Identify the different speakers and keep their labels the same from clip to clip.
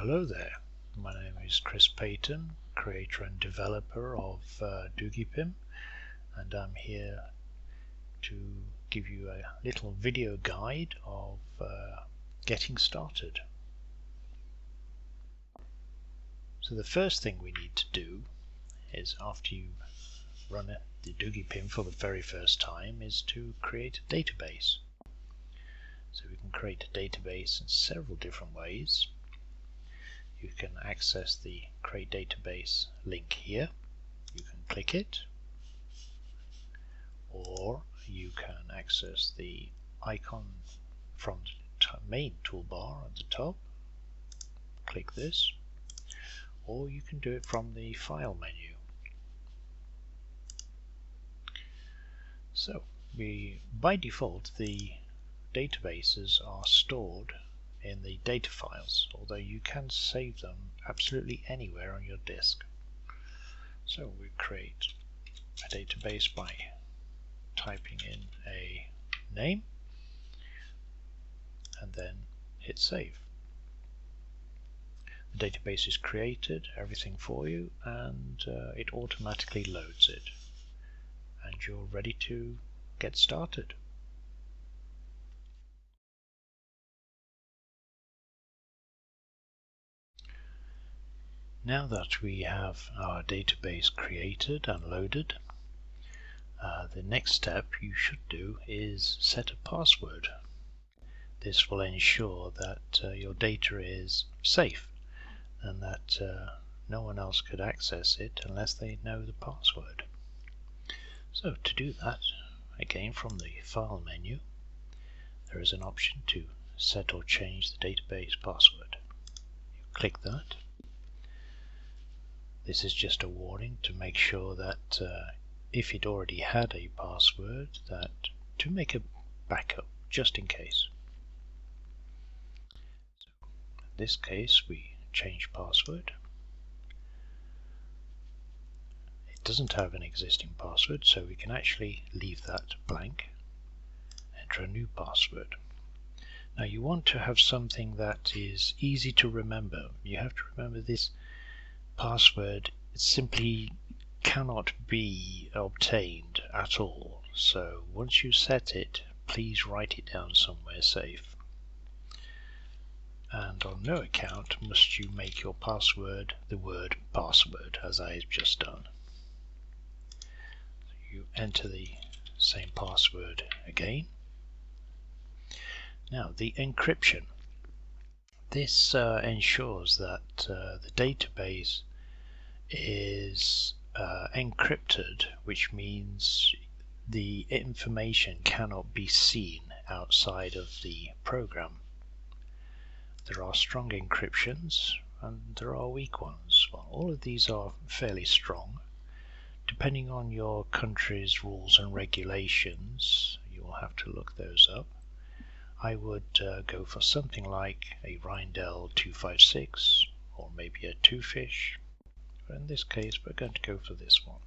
Speaker 1: Hello there, my name is Chris Payton, creator and developer of doogiePIM, and I'm here to give you a little video guide of getting started. So the first thing we need to do is, after you run the doogiePIM for the very first time, is to create a database. So we can create a database in several different ways. You can access the Create Database link here. You can click it, or you can access the icon from the main toolbar at the top. Click this, or you can do it from the File menu. So, by default, the databases are stored in the data files, although you can save them absolutely anywhere on your disk. So we create a database by typing in a name and then hit save. The database is created, everything for you, and it automatically loads it, and you're ready to get started. Now that we have our database created and loaded, the next step you should do is set a password. This will ensure that your data is safe and that no one else could access it unless they know the password. So to do that, again from the File menu, there is an option to set or change the database password. You click that. This is just a warning to make sure that if it already had a password, that to make a backup just in case. So in this case we change password. It doesn't have an existing password, so we can actually leave that blank. Enter a new password. Now you want to have something that is easy to remember. You have to remember this password simply cannot be obtained at all, so once you set it, please write it down somewhere safe, and on no account must you make your password the word password, as I have just done. You enter the same password again. Now the encryption. This ensures that the database is encrypted, which means the information cannot be seen outside of the program. There are strong encryptions and there are weak ones. Well, all of these are fairly strong. Depending on your country's rules and regulations, you will have to look those up. I would go for something like a Rindell 256 or maybe a Twofish, but in this case we're going to go for this one.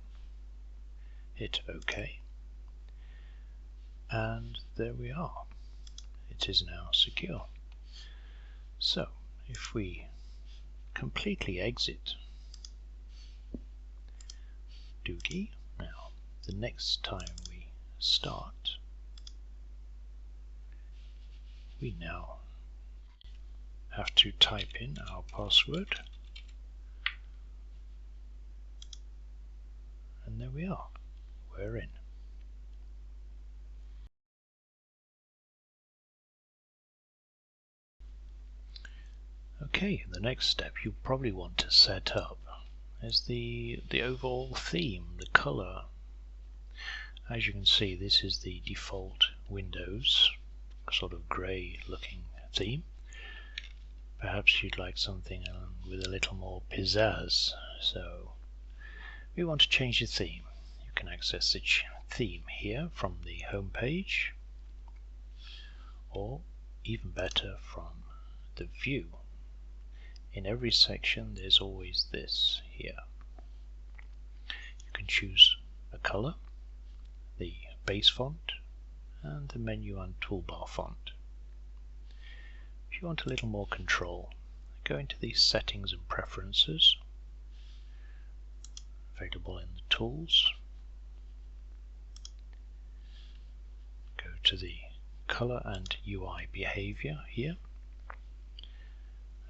Speaker 1: Hit OK, and there we are. It is now secure. So if we completely exit Doogie, now the next time we start, we now have to type in our password, and there we are, we're in. Okay, the next step you probably want to set up is the overall theme, the color. As you can see, this is the default Windows sort of grey looking theme. Perhaps you'd like something with a little more pizzazz, so we want to change the theme. You can access the theme here from the home page, or even better from the view. In every section there's always this here. You can choose a color, the base font, and the menu and toolbar font. If you want a little more control, go into the settings and preferences available in the tools. Go to the color and UI behavior here,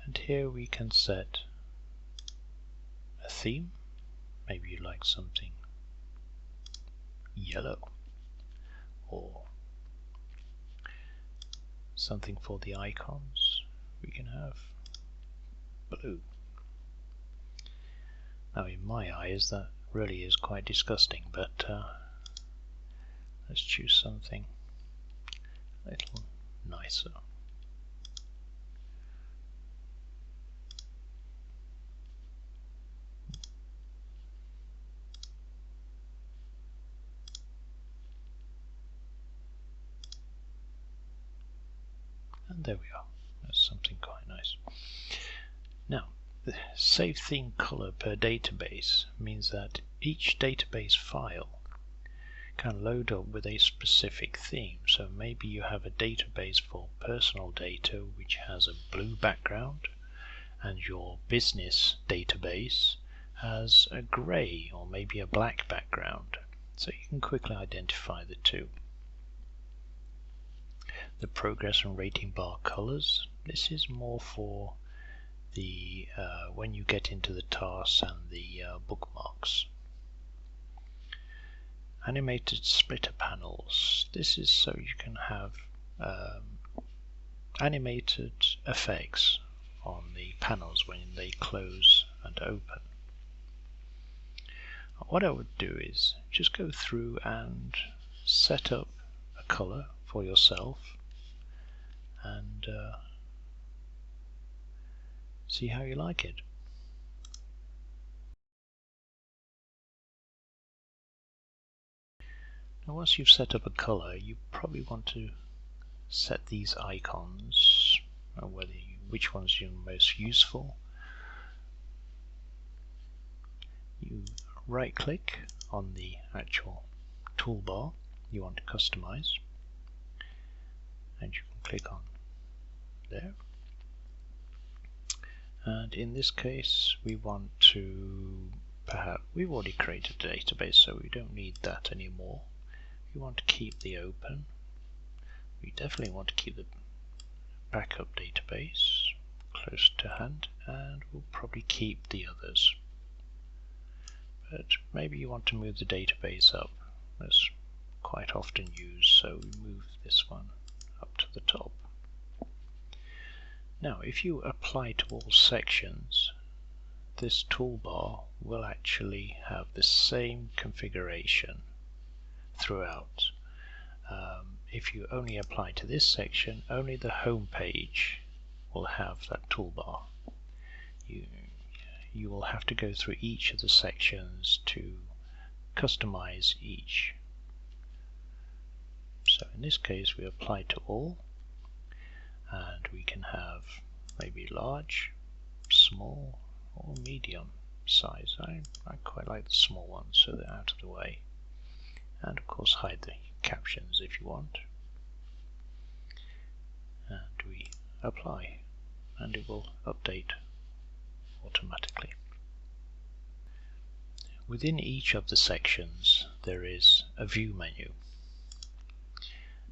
Speaker 1: and here we can set a theme. Maybe you like something yellow, or something for the icons. We can have blue. Now in my eyes that really is quite disgusting, but let's choose something a little nicer. And there we are. That's something quite nice. Now, the save theme color per database means that each database file can load up with a specific theme. So maybe you have a database for personal data which has a blue background, and your business database has a grey or maybe a black background. So you can quickly identify the two. The progress and rating bar colors, this is more for the when you get into the tasks and the bookmarks. Animated splitter panels, this is so you can have animated effects on the panels when they close and open. What I would do is just go through and set up a color for yourself and see how you like it. Now once you've set up a color, you probably want to set these icons, which one's your most useful. You right click on the actual toolbar you want to customize, and you can click on there. And in this case we want to, perhaps we've already created a database so we don't need that anymore. We want to keep the open. We definitely want to keep the backup database close to hand, and we'll probably keep the others. But maybe you want to move the database up. That's quite often used, so we move this one up to the top. Now if you apply to all sections, this toolbar will actually have the same configuration throughout. If you only apply to this section, only the home page will have that toolbar. You will have to go through each of the sections to customize each. So in this case we apply to all, and we can have maybe large, small or medium size. I quite like the small ones so they're out of the way, and of course hide the captions if you want. And we apply, and it will update automatically. Within each of the sections there is a view menu,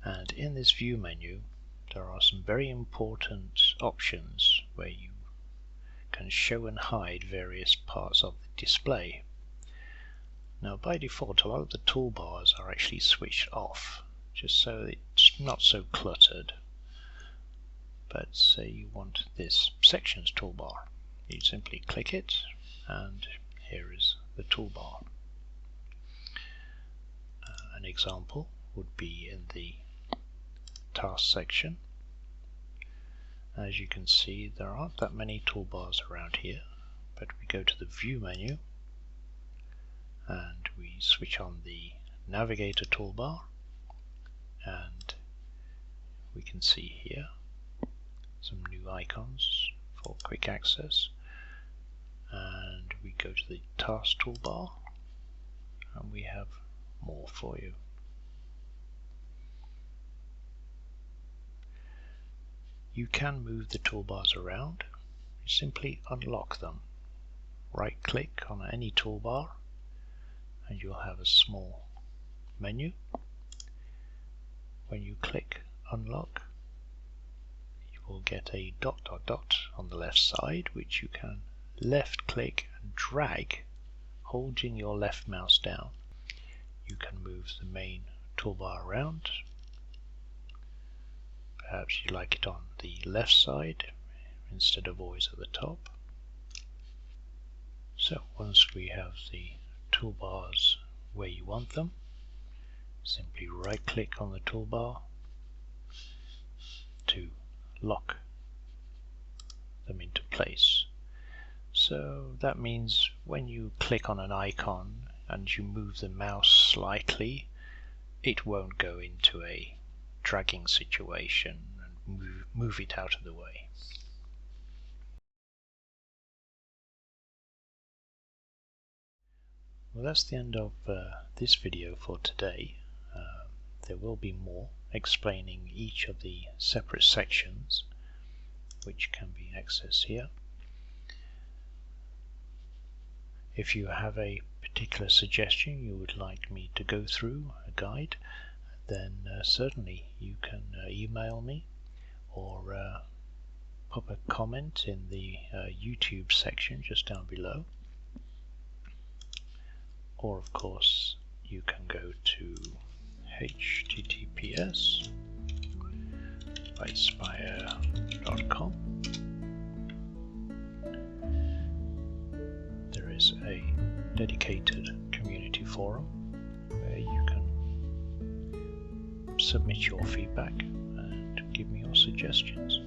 Speaker 1: and in this view menu there are some very important options where you can show and hide various parts of the display. Now by default a lot of the toolbars are actually switched off, just so it's not so cluttered. But say you want this sections toolbar, you simply click it and here is the toolbar. An example would be in the task section. As you can see, there aren't that many toolbars around here, but we go to the view menu and we switch on the navigator toolbar, and we can see here some new icons for quick access, and we go to the task toolbar and we have more for you. You can move the toolbars around. you simply unlock them. Right click on any toolbar and you'll have a small menu. When you click unlock, you will get a ... on the left side, which you can left click and drag, holding your left mouse down. You can move the main toolbar around. Perhaps you like it on the left side instead of always at the top. So once we have the toolbars where you want them, simply right click on the toolbar to lock them into place. So that means when you click on an icon and you move the mouse slightly, it won't go into a dragging situation and move it out of the way. Well, that's the end of this video for today. There will be more explaining each of the separate sections which can be accessed here. If you have a particular suggestion you would like me to go through, a guide, then certainly you can email me or pop a comment in the YouTube section just down below. Or of course you can go to https://bitespire.com. There is a dedicated community forum where you can submit your feedback and give me your suggestions.